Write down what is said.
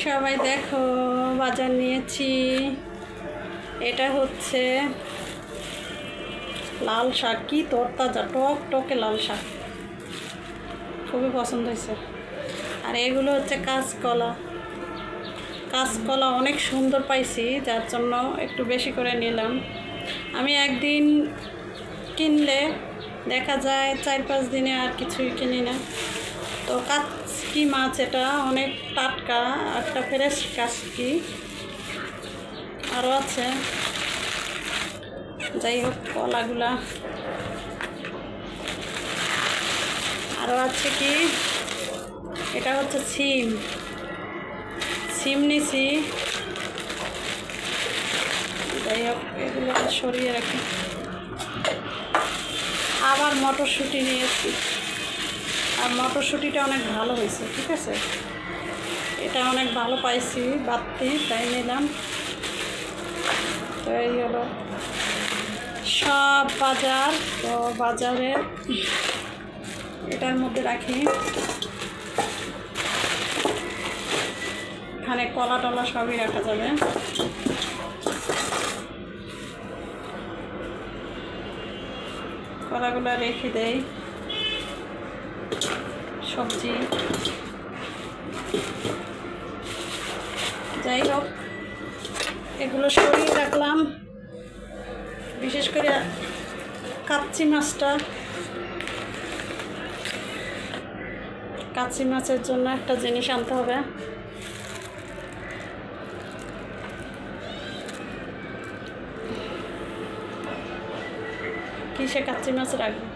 সবাই দেখো বাজার নিয়েছি। এটা হচ্ছে লাল শাক, কি তরতাজা টক টকে লাল শাক, খুবই পছন্দ হয়েছে। আর এগুলো হচ্ছে কাঁচকলা। কাঁচকলা অনেক সুন্দর পাইছি, যার জন্য একটু বেশি করে নিলাম। আমি একদিন কিনলে দেখা যায় 4-5 দিনে আর কিছুই কিনি না। তো কাচকি মাছ, এটা অনেক টাটকা, একটা ফ্রেশ কাচকি। আরও আছে, যাই হোক কলাগুলা। আরও আছে কি, এটা হচ্ছে সিম নিছি। যাই হোক এগুলো সরিয়ে রাখি। আবার মটরশুঁটি নিয়েছি, আর মটরশুঁটিটা অনেক ভালো হয়েছে, ঠিক আছে। এটা অনেক ভালো পাইছি বাড়তি, তাই নিলাম। তো এই হলো সব বাজার। তো বাজারে এটার মধ্যে রাখি, এখানে কলা টলা সবই রাখা যাবে। কলাগুলো রেখে দেই। সবজি, যাই হোক এগুলো সরিয়ে রাখলাম। বিশেষ করে কাচ্চি মাছটা, কাচ্চি মাছের জন্য একটা জিনিস আনতে হবে। কিসে কাচ্চি মাছ রাখবো?